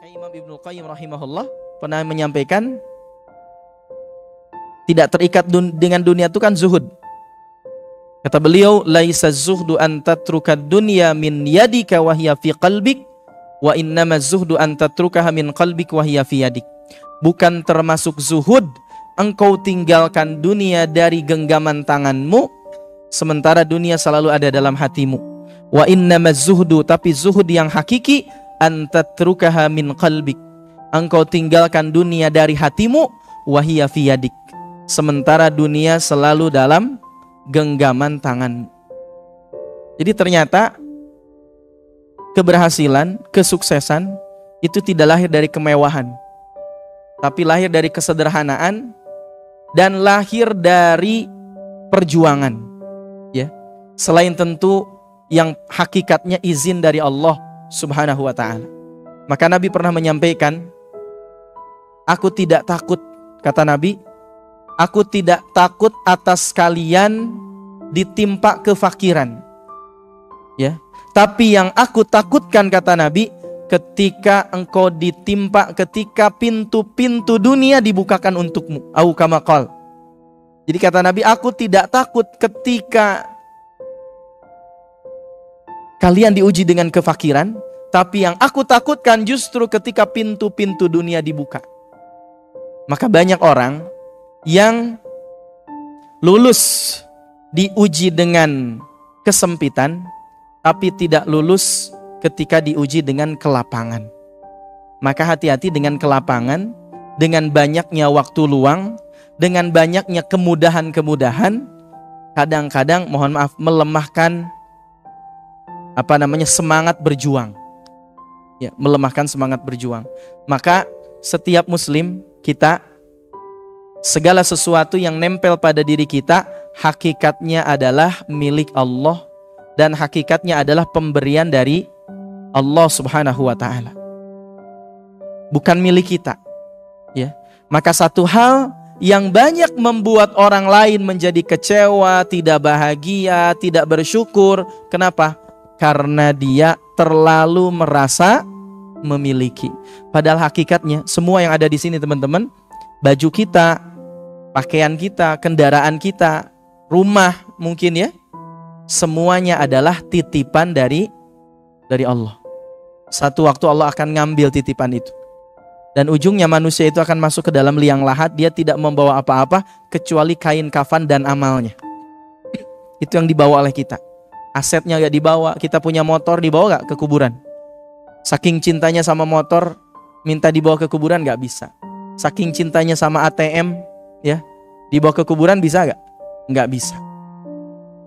Maka Imam Ibnu Qayyim rahimahullah pernah menyampaikan tidak terikat dengan dunia itu kan zuhud. Kata beliau, laisa zuhdu an tatruka dunya min yadika wa hiya fi qalbik wa innama zuhdu an tatrukaha min qalbik wa hiya fi yadik. Bukan termasuk zuhud engkau tinggalkan dunia dari genggaman tanganmu sementara dunia selalu ada dalam hatimu. Wa innama zuhdu, tapi zuhud yang hakiki, an tatrukaha min qalbik, engkau tinggalkan dunia dari hatimu, wa hiya fi yadik, sementara dunia selalu dalam genggaman tangan. Jadi ternyata keberhasilan, kesuksesan itu tidak lahir dari kemewahan, tapi lahir dari kesederhanaan dan lahir dari perjuangan. Ya, selain tentu yang hakikatnya izin dari Allah Subhanahu wa ta'ala. Maka Nabi pernah menyampaikan, aku tidak takut, kata Nabi, aku tidak takut atas kalian ditimpa kefakiran. Ya, tapi yang aku takutkan, kata Nabi, ketika engkau ditimpa, ketika pintu-pintu dunia dibukakan untukmu. Au kama qala. Jadi kata Nabi, aku tidak takut ketika kalian diuji dengan kefakiran, tapi yang aku takutkan justru ketika pintu-pintu dunia dibuka. Maka banyak orang yang lulus diuji dengan kesempitan, tapi tidak lulus ketika diuji dengan kelapangan. Maka hati-hati dengan kelapangan, dengan banyaknya waktu luang, dengan banyaknya kemudahan-kemudahan, kadang-kadang mohon maaf melemahkan semangat berjuang. Ya, melemahkan semangat berjuang. Maka setiap muslim kita, segala sesuatu yang nempel pada diri kita hakikatnya adalah milik Allah dan hakikatnya adalah pemberian dari Allah Subhanahu wa ta'ala, bukan milik kita. Ya, maka satu hal yang banyak membuat orang lain menjadi kecewa, tidak bahagia, tidak bersyukur. Kenapa? Karena dia terlalu merasa memiliki. Padahal hakikatnya semua yang ada di sini teman-teman, baju kita, pakaian kita, kendaraan kita, rumah mungkin ya, semuanya adalah titipan dari Allah. Satu waktu Allah akan ngambil titipan itu. Dan ujungnya manusia itu akan masuk ke dalam liang lahat. Dia tidak membawa apa-apa kecuali kain kafan dan amalnya. Itu yang dibawa oleh kita. Asetnya gak dibawa. Kita punya motor, dibawa gak ke kuburan? Saking cintanya sama motor, minta dibawa ke kuburan gak bisa. Saking cintanya sama ATM, ya, dibawa ke kuburan bisa gak? Gak bisa.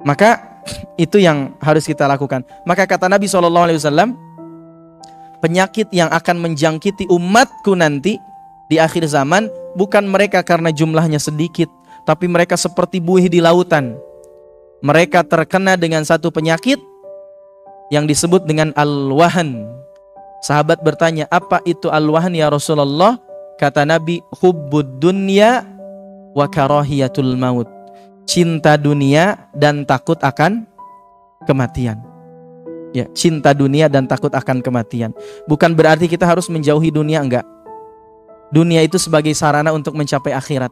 Maka itu yang harus kita lakukan. Maka kata Nabi SAW, penyakit yang akan menjangkiti umatku nanti di akhir zaman bukan mereka karena jumlahnya sedikit, tapi mereka seperti buih di lautan. Mereka terkena dengan satu penyakit yang disebut dengan al-wahan. Sahabat bertanya, apa itu al-wahan ya Rasulullah? Kata Nabi, hubbud dunya wa karahiyatul maut. Cinta dunia dan takut akan kematian. Ya, cinta dunia dan takut akan kematian. Bukan berarti kita harus menjauhi dunia, enggak. Dunia itu sebagai sarana untuk mencapai akhirat.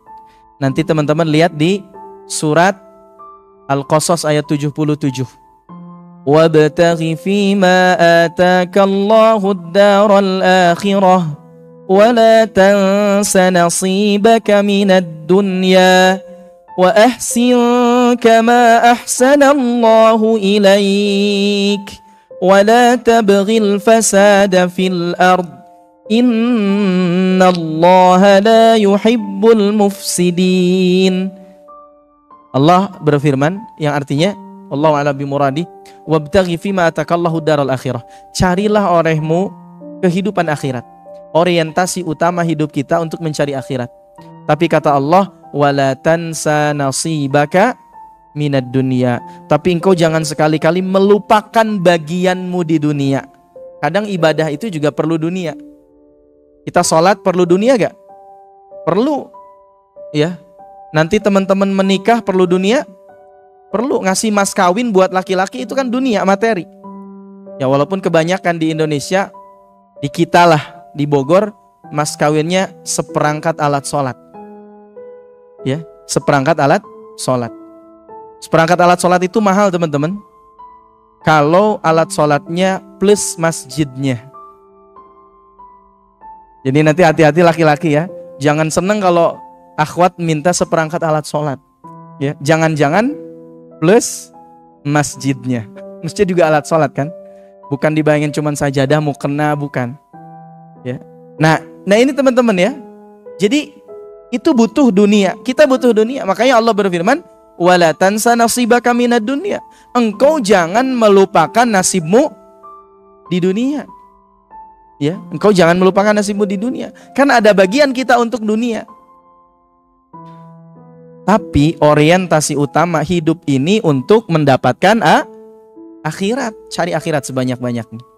Nanti teman-teman lihat di surat Al-Qasas ayat 77. Wabtaghi fima ataka Allahu ad-daral akhirah wa la tansa nasibaka minad dunya wa ahsin kama ahsana Allahu ilaik wa la tabghil fasada fil ard innallaha la yuhibbul mufsidin. Allah berfirman yang artinya, Allahu a'lam bimuradi, wabtaghi fima atakallahu daral akhirah. Carilah olehmu kehidupan akhirat. Orientasi utama hidup kita untuk mencari akhirat. Tapi kata Allah, wala tansa nasibaka minad dunya. Tapi engkau jangan sekali-kali melupakan bagianmu di dunia. Kadang ibadah itu juga perlu dunia. Kita sholat perlu dunia gak? Perlu. Ya. Nanti teman-teman menikah perlu dunia? Perlu. Ngasih mas kawin buat laki-laki itu kan dunia, materi. Ya walaupun kebanyakan di Indonesia, di kita lah, di Bogor, mas kawinnya seperangkat alat sholat. Ya, seperangkat alat sholat. Seperangkat alat sholat itu mahal teman-teman. Kalau alat sholatnya plus masjidnya. Jadi nanti hati-hati laki-laki ya. Jangan seneng kalau akhwat minta seperangkat alat sholat. Ya, jangan-jangan plus masjidnya. Masjid juga alat sholat kan? Bukan dibayangin cuma sajadah, mukena, bukan. Ya. Nah ini teman-teman ya. Jadi itu butuh dunia. Kita butuh dunia. Makanya Allah berfirman, wala tansa nasibaka minad dunya. Engkau jangan melupakan nasibmu di dunia. Ya, engkau jangan melupakan nasibmu di dunia. Karena ada bagian kita untuk dunia. Tapi orientasi utama hidup ini untuk mendapatkan akhirat. Cari akhirat sebanyak-banyaknya.